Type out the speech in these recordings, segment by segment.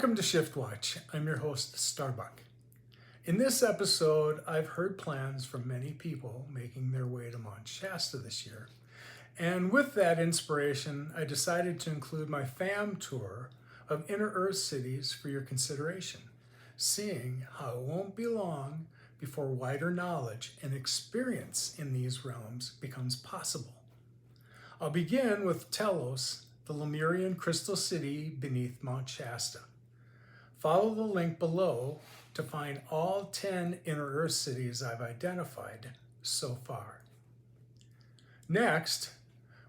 Welcome to ShiftWatch. I'm your host, Starbuck. In this episode, I've heard plans from many people making their way to Mount Shasta this year. And with that inspiration, I decided to include my fam tour of Inner Earth cities for your consideration, seeing how it won't be long before wider knowledge and experience in these realms becomes possible. I'll begin with Telos, the Lemurian crystal city beneath Mount Shasta. Follow the link below to find all 10 Inner Earth cities I've identified so far. Next,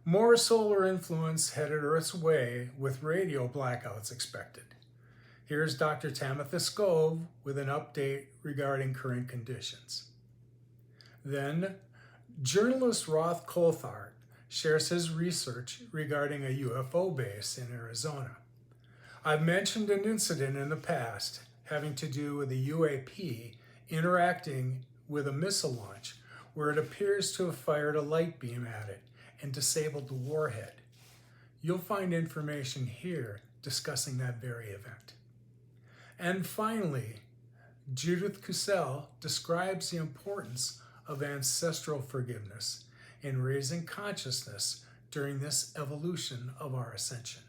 more solar influence headed Earth's way with radio blackouts expected. Here's Dr. Tamitha Skov with an update regarding current conditions. Then, journalist Ross Coulthart shares his research regarding a UFO base in Arizona. I've mentioned an incident in the past having to do with a UAP interacting with a missile launch where it appears to have fired a light beam at it and disabled the warhead. You'll find information here discussing that very event. And finally, Judith Kussel describes the importance of ancestral forgiveness in raising consciousness during this evolution of our ascension.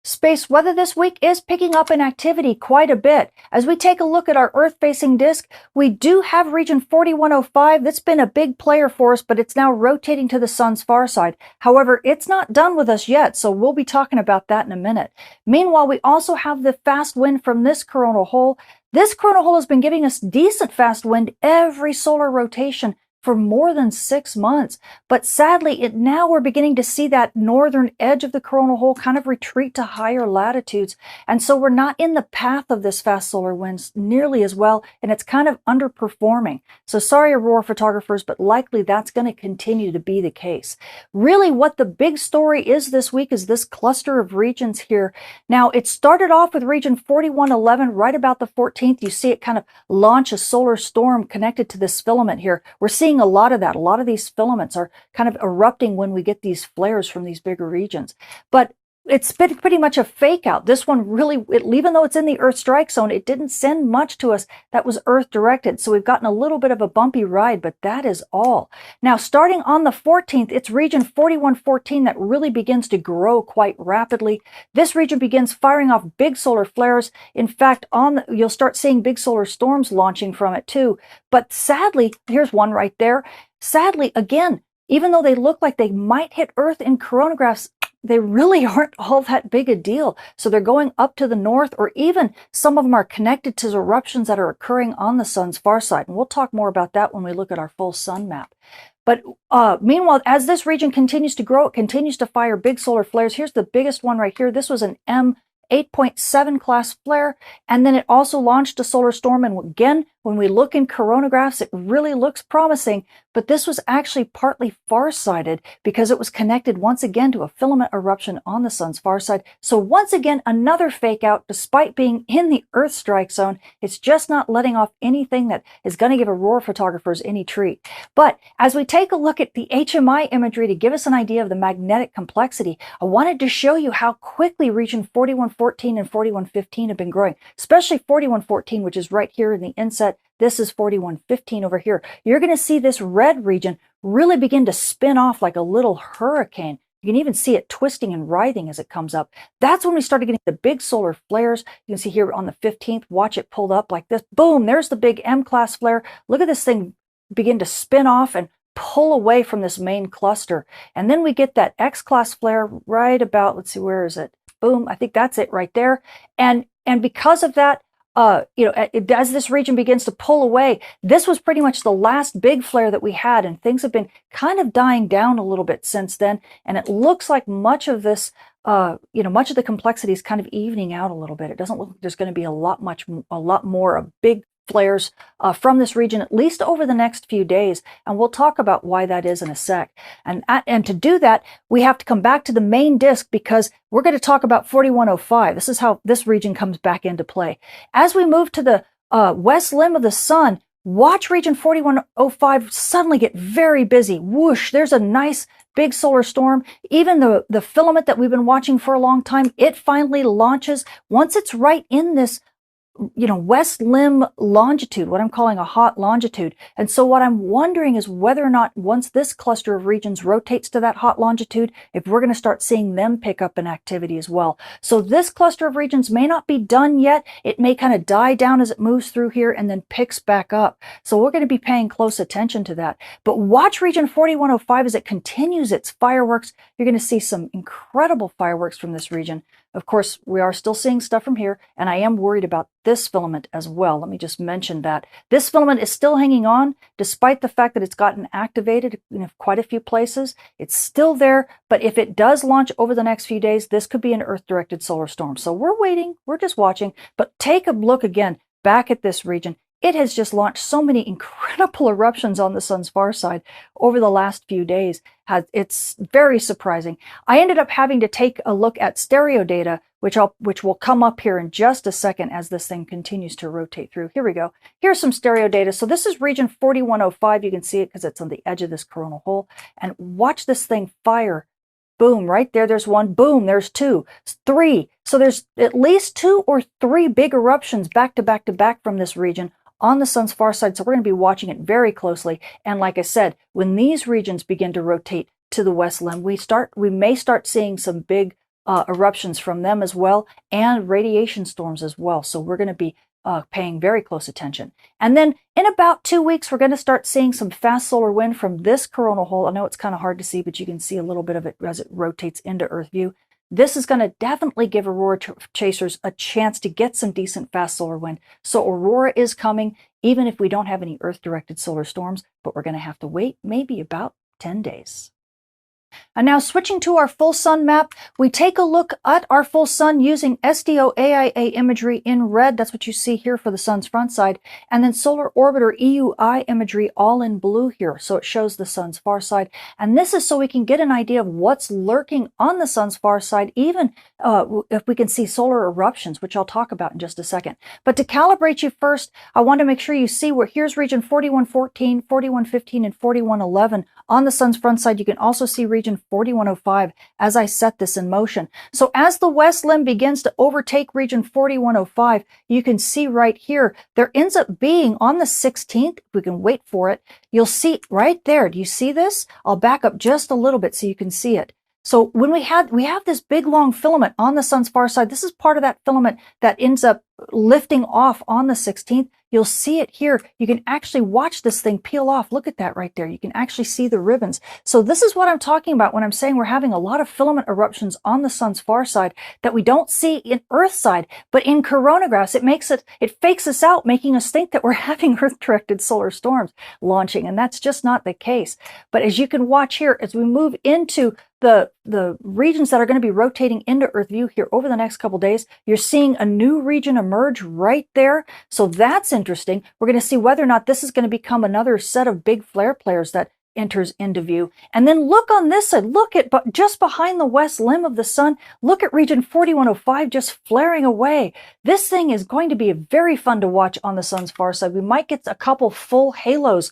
Space weather this week is picking up in activity quite a bit. As we take a look at our Earth-facing disk, we do have region 4105. That's been a big player for us, but it's now rotating to the sun's far side. However, it's not done with us yet, so we'll be talking about that in a minute. Meanwhile, we also have the fast wind from this coronal hole. This coronal hole has been giving us decent fast wind every solar rotation for more than 6 months. But sadly, now we're beginning to see that northern edge of the coronal hole kind of retreat to higher latitudes. And so we're not in the path of this fast solar winds nearly as well, and it's kind of underperforming. So sorry, aurora photographers, but likely that's going to continue to be the case. Really, what the big story is this week is this cluster of regions here. Now, it started off with region 4111 right about the 14th. You see it kind of launch a solar storm connected to this filament here. We're seeing a lot of that. A lot of these filaments are kind of erupting when we get these flares from these bigger regions. But it's been pretty much a fake out. This one really, even though it's in the Earth strike zone, it didn't send much to us that was Earth directed. So we've gotten a little bit of a bumpy ride, but that is all. Now, starting on the 14th, it's region 4114 that really begins to grow quite rapidly. This region begins firing off big solar flares. In fact, you'll start seeing big solar storms launching from it too. But sadly, here's one right there. Sadly, again, even though they look like they might hit Earth in coronagraphs, they really aren't all that big a deal. So they're going up to the north, or even some of them are connected to eruptions that are occurring on the sun's far side. And we'll talk more about that when we look at our full sun map. But meanwhile, as this region continues to grow, it continues to fire big solar flares. Here's the biggest one right here. This was an M8.7 class flare, and then it also launched a solar storm. And again, when we look in coronagraphs, it really looks promising, but this was actually partly far-sighted because it was connected once again to a filament eruption on the sun's far side. So once again, another fake out. Despite being in the Earth strike zone, it's just not letting off anything that is going to give aurora photographers any treat. But as we take a look at the HMI imagery to give us an idea of the magnetic complexity, I wanted to show you how quickly region 4114 and 4115 have been growing, especially 4114, which is right here in the inset. This is 4115 over here. You're going to see this red region really begin to spin off like a little hurricane. You can even see it twisting and writhing as it comes up. That's when we started getting the big solar flares. You can see here on the 15th, watch it pulled up like this. Boom, there's the big M-class flare. Look at this thing begin to spin off and pull away from this main cluster. And then we get that X-class flare right about, let's see, where is it? Boom, I think that's it right there. And because of that, as this region begins to pull away, this was pretty much the last big flare that we had, and things have been kind of dying down a little bit since then. And it looks like much of this, much of the complexity is kind of evening out a little bit. It doesn't look like there's going to be a lot more big flares from this region, at least over the next few days. And we'll talk about why that is in a sec. And to do that, we have to come back to the main disk because we're going to talk about 4105. This is how this region comes back into play. As we move to the west limb of the sun, watch region 4105 suddenly get very busy. Whoosh, there's a nice big solar storm. Even the filament that we've been watching for a long time, it finally launches. Once it's right in this west limb longitude, what I'm calling a hot longitude. And so what I'm wondering is whether or not once this cluster of regions rotates to that hot longitude, if we're going to start seeing them pick up in activity as well. So this cluster of regions may not be done yet. It may kind of die down as it moves through here and then picks back up. So we're going to be paying close attention to that. But watch region 4105 as it continues its fireworks. You're going to see some incredible fireworks from this region. Of course, we are still seeing stuff from here, and I am worried about this filament as well. Let me just mention that. This filament is still hanging on, despite the fact that it's gotten activated in quite a few places. It's still there, but if it does launch over the next few days, this could be an Earth-directed solar storm. So we're waiting, we're just watching, but take a look again back at this region. It has just launched so many incredible eruptions on the sun's far side over the last few days. It's very surprising. I ended up having to take a look at stereo data, which will come up here in just a second as this thing continues to rotate through. Here we go. Here's some stereo data. So this is region 4105. You can see it because it's on the edge of this coronal hole. And watch this thing fire. Boom, right there, there's one. Boom, there's two, three. So there's at least 2 or 3 big eruptions back to back to back from this region on the sun's far side. So we're going to be watching it very closely. And like I said, when these regions begin to rotate to the west limb, we may start seeing some big eruptions from them as well, and radiation storms as well. So we're going to be paying very close attention. And then in about 2 weeks, we're going to start seeing some fast solar wind from this coronal hole. I know it's kind of hard to see, but you can see a little bit of it as it rotates into Earth view. This is going to definitely give aurora chasers a chance to get some decent fast solar wind. So aurora is coming, even if we don't have any Earth-directed solar storms, but we're going to have to wait maybe about 10 days. And now switching to our full sun map, we take a look at our full sun using SDO AIA imagery in red. That's what you see here for the sun's front side. And then solar orbiter EUI imagery all in blue here. So it shows the sun's far side. And this is so we can get an idea of what's lurking on the sun's far side, even if we can see solar eruptions, which I'll talk about in just a second. But to calibrate you first, I want to make sure you see where here's region 4114, 4115, and 4111 on the sun's front side. You can also see region 4105 as I set this in motion. So as the west limb begins to overtake region 4105, you can see right here, there ends up being on the 16th, if we can wait for it, you'll see right there. Do you see this? I'll back up just a little bit so you can see it. So when we have this big long filament on the sun's far side, this is part of that filament that ends up lifting off on the 16th. You'll see it here. You can actually watch this thing peel off. Look at that right there. You can actually see the ribbons. So this is what I'm talking about when I'm saying we're having a lot of filament eruptions on the sun's far side that we don't see in Earth's side, but in coronagraphs, it fakes us out, making us think that we're having Earth-directed solar storms launching, and that's just not the case. But as you can watch here, as we move into the regions that are going to be rotating into Earth view here over the next couple days, you're seeing a new region emerge right there. So that's interesting. We're going to see whether or not this is going to become another set of big flare players that enters into view. And then look on this side, look at just behind the west limb of the sun, look at region 4105 just flaring away. This thing is going to be very fun to watch on the sun's far side. We might get a couple full halos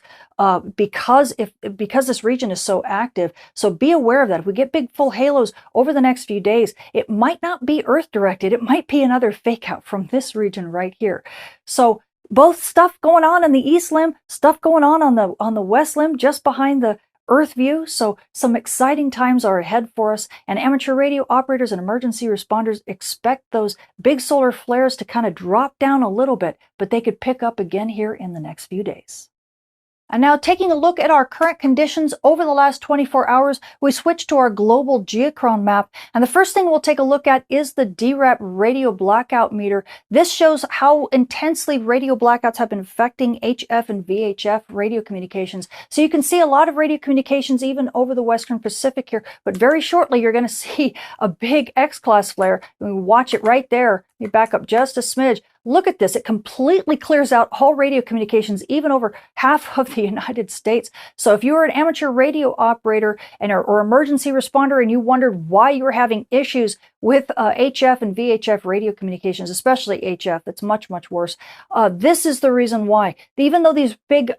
because this region is so active. So be aware of that. If we get big full halos over the next few days, it might not be Earth directed. It might be another fake out from this region right here. So both stuff going on in the east limb, stuff going on the west limb just behind the Earth view. So some exciting times are ahead for us, and amateur radio operators and emergency responders expect those big solar flares to kind of drop down a little bit, but they could pick up again here in the next few days. And now taking a look at our current conditions over the last 24 hours, we switch to our global geochron map. And the first thing we'll take a look at is the DRAP radio blackout meter. This shows how intensely radio blackouts have been affecting HF and VHF radio communications. So you can see a lot of radio communications even over the Western Pacific here, but very shortly you're going to see a big X-class flare. We watch it right there. You back up just a smidge. Look at this. It completely clears out all radio communications, even over half of the United States. So if you were an amateur radio operator or emergency responder and you wondered why you were having issues with HF and VHF radio communications, especially HF, it's much, much worse. This is the reason why. Even though these big,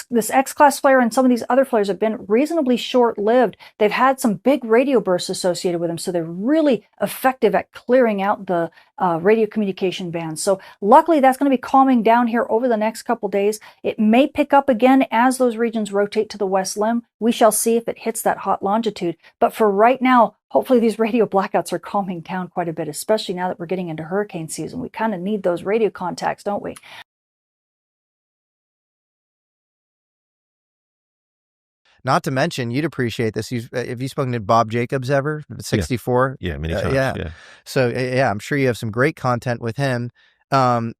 this X-class flare and some of these other flares have been reasonably short-lived, they've had some big radio bursts associated with them. So they're really effective at clearing out the radio communication bands. So luckily that's going to be calming down here over the next couple days. It may pick up again as those regions rotate to the west limb. We shall see if it hits that hot longitude. But for right now, hopefully these radio blackouts are calming down quite a bit, especially now that we're getting into hurricane season. We kind of need those radio contacts, don't we? Not to mention, you'd appreciate this. Have you spoken to Bob Jacobs ever? 64? Yeah, many times. Yeah. So, yeah, I'm sure you have some great content with him.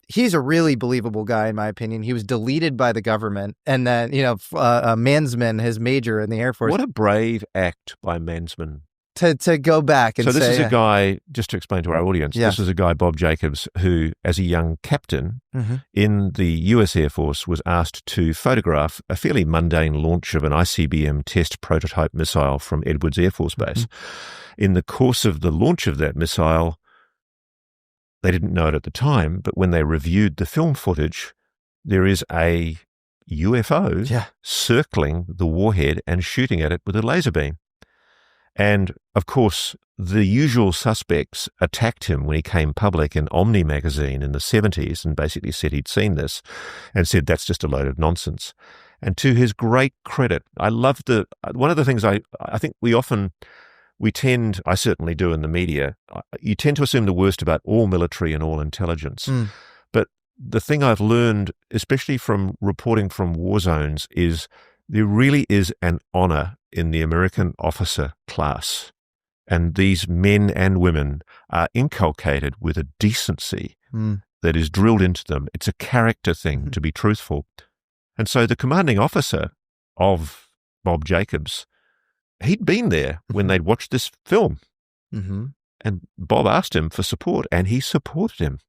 He's a really believable guy, in my opinion. He was deleted by the government. And then, Mansman, his major in the Air Force. What a brave act by Mansman. To go back and say... So this say, is a guy, just to explain to our audience, this is a guy, Bob Jacobs, who, as a young captain in the US Air Force, was asked to photograph a fairly mundane launch of an ICBM test prototype missile from Edwards Air Force Base. In the course of the launch of that missile, they didn't know it at the time, but when they reviewed the film footage, there is a UFO circling the warhead and shooting at it with a laser beam. And, of course, the usual suspects attacked him when he came public in Omni magazine in the 70s and basically said he'd seen this and said that's just a load of nonsense. And to his great credit, I love one of the things I think we often I certainly do in the media, you tend to assume the worst about all military and all intelligence. But the thing I've learned, especially from reporting from war zones, is there really is an honor in the American officer class. And these men and women are inculcated with a decency that is drilled into them. It's a character thing to be truthful. And so the commanding officer of Bob Jacobs, he'd been there when they'd watched this film. And Bob asked him for support, and he supported him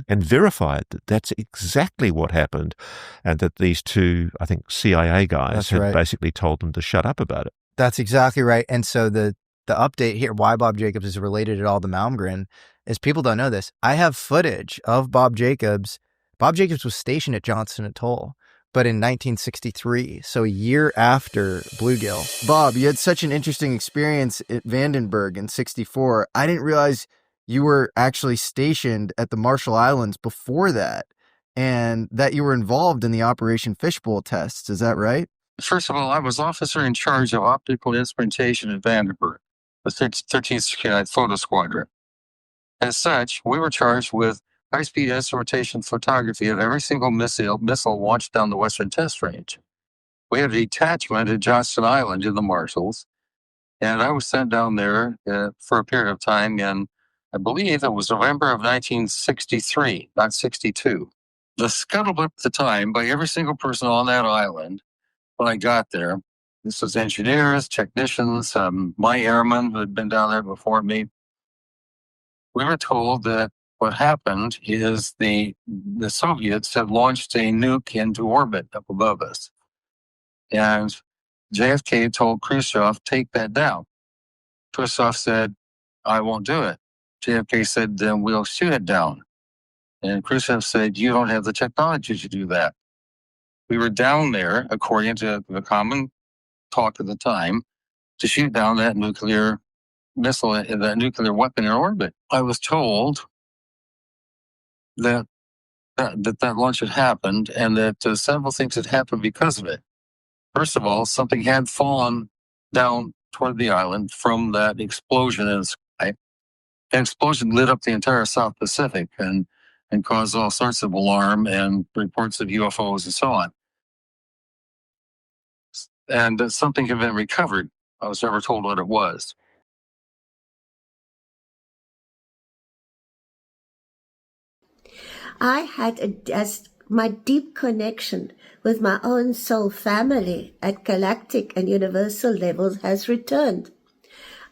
and verified that that's exactly what happened, and that these two, I think, CIA guys had basically told them to shut up about it. That's exactly right. And so the update here, why Bob Jacobs is related at all to Malmgren, is people don't know this. I have footage of Bob Jacobs. Bob Jacobs was stationed at Johnston Atoll, but in 1963, so a year after Bluegill. Bob, you had such an interesting experience at Vandenberg in 64. I didn't realize you were actually stationed at the Marshall Islands before that, and that you were involved in the Operation Fishbowl tests. Is that right? First of all, I was officer in charge of optical instrumentation at Vandenberg, the 13th Photo Squadron. As such, we were charged with high-speed S-rotation photography of every single missile launched down the Western Test Range. We had a detachment at Johnston Island in the Marshalls, and I was sent down there for a period of time in, I believe it was November of 1963, not 62. The scuttlebutt at the time by every single person on that island when I got there, this was engineers, technicians, my airmen who had been down there before me. We were told that what happened is the Soviets had launched a nuke into orbit up above us. And JFK told Khrushchev, take that down. Khrushchev said, I won't do it. JFK said, then we'll shoot it down. And Khrushchev said, you don't have the technology to do that. We were down there, according to the common talk at the time, to shoot down that nuclear missile, that nuclear weapon in orbit. I was told that launch had happened, and that several things had happened because of it. First of all, something had fallen down toward the island from that explosion in the sky. An explosion lit up the entire South Pacific and caused all sorts of alarm and reports of UFOs and so on. And something had been recovered. I was never told what it was. I had my deep connection with my own soul family at galactic and universal levels has returned.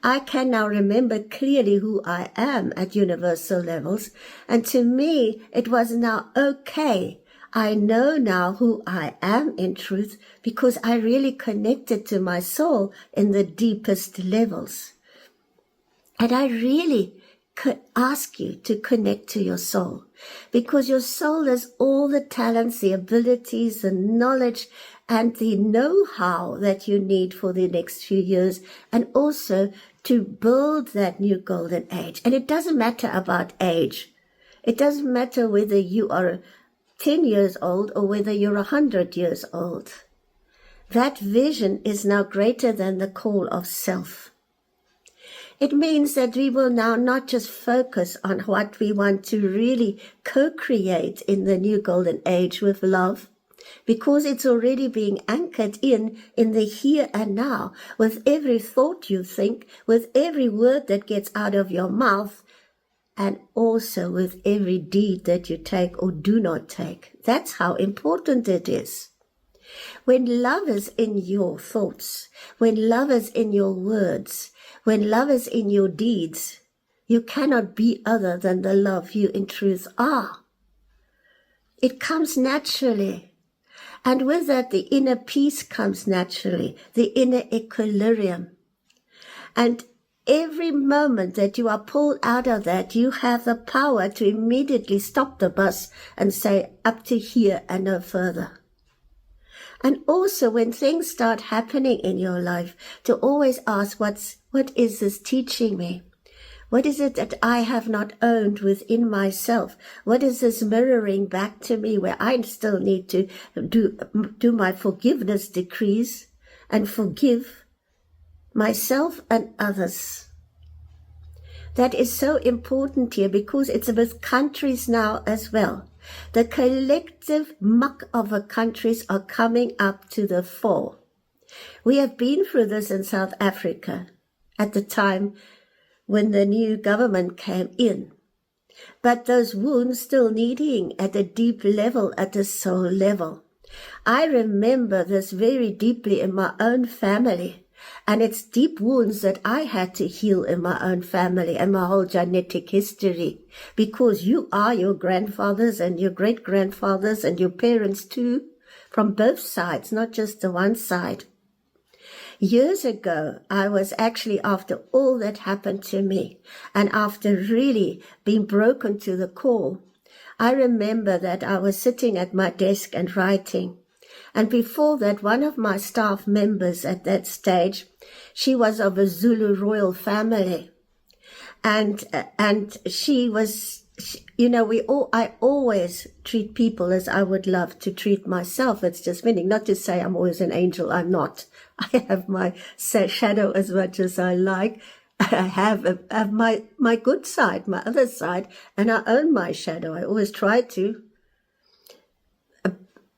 I can now remember clearly who I am at universal levels, and to me it was now okay. I know now who I am in truth because I really connected to my soul in the deepest levels. And I really could ask you to connect to your soul, because your soul has all the talents, the abilities, the knowledge, and the know-how that you need for the next few years, and also to build that new golden age. And it doesn't matter about age. It doesn't matter whether you are 10 years old or whether you're 100 years old. That vision is now greater than the call of self. It means that we will now not just focus on what we want to really co-create in the new golden age with love, because it's already being anchored in the here and now, with every thought you think, with every word that gets out of your mouth, and also with every deed that you take or do not take. That's how important it is. When love is in your thoughts, when love is in your words, when love is in your deeds, you cannot be other than the love you in truth are. It comes naturally. And with that, the inner peace comes naturally, the inner equilibrium. And every moment that you are pulled out of that, you have the power to immediately stop the bus and say, up to here and no further. And also when things start happening in your life, to always ask, what is this teaching me? What is it that I have not owned within myself? What is this mirroring back to me where I still need to do my forgiveness decrees and forgive myself and others? that is so important here because it's with countries now as well. The collective muck of the countries are coming up to the fore. We have been through this in South Africa at the time when the new government came in. But those wounds still need healing at a deep level, at a soul level. I remember this very deeply in my own family, and it's deep wounds that I had to heal in my own family and my whole genetic history, because you are your grandfathers and your great-grandfathers and your parents too, from both sides, not just the one side. Years ago, I was actually, after all that happened to me, and after really being broken to the core, I remember that I was sitting at my desk and writing. And before that, one of my staff members at that stage, she was of a Zulu royal family. And she was, I always treat people as I would love to treat myself. It's just meaning, not to say I'm always an angel, I'm not. I have my shadow as much as I like. I have my good side, my other side, and I own my shadow. I always try to.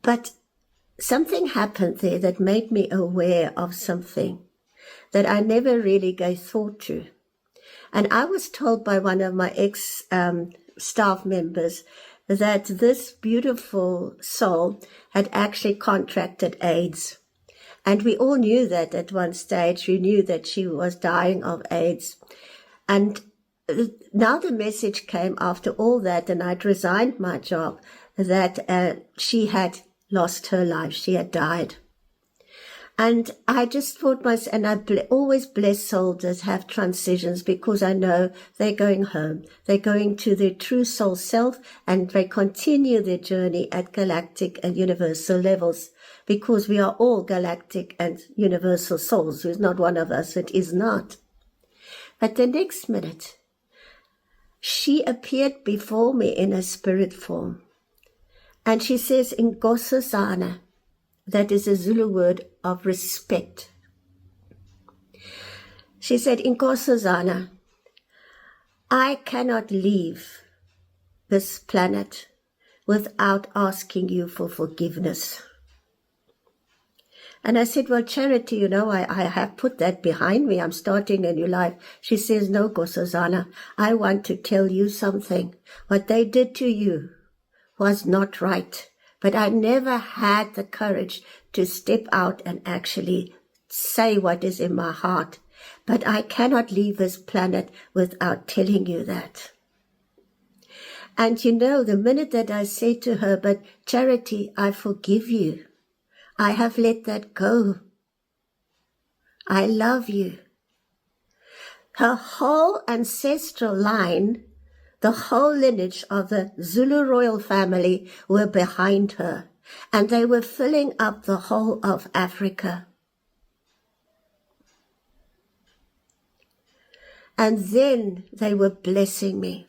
But something happened there that made me aware of something that I never really gave thought to. And I was told by one of my staff members that this beautiful soul had actually contracted AIDS. And we all knew that at one stage. We knew that she was dying of AIDS. And now the message came after all that, and I'd resigned my job, that she had lost her life. She had died. And I just thought myself, and I always bless souls that have transitions, because I know they're going home. They're going to their true soul self, and they continue their journey at galactic and universal levels, because we are all galactic and universal souls. There's not one of us that is not. But the next minute, she appeared before me in a spirit form. And she says, Nkosazana, that is a Zulu word of respect. She said, Nkosazana, I cannot leave this planet without asking you for forgiveness. And I said, well, Charity, I have put that behind me. I'm starting a new life. She says, no, Nkosazana, I want to tell you something. What they did to you was not right. But I never had the courage to step out and actually say what is in my heart. But I cannot leave this planet without telling you that. And the minute that I said to her, but Charity, I forgive you. I have let that go. I love you. Her whole ancestral line, the whole lineage of the Zulu royal family were behind her, and they were filling up the whole of Africa. And then they were blessing me.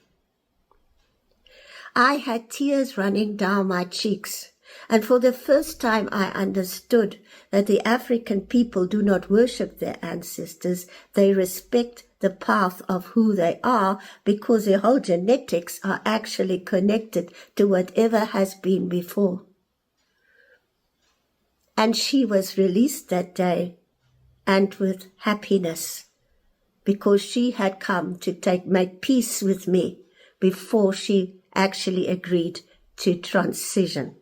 I had tears running down my cheeks. And for the first time, I understood that the African people do not worship their ancestors. They respect the path of who they are, because their whole genetics are actually connected to whatever has been before. And she was released that day, and with happiness, because she had come to make peace with me before she actually agreed to transition.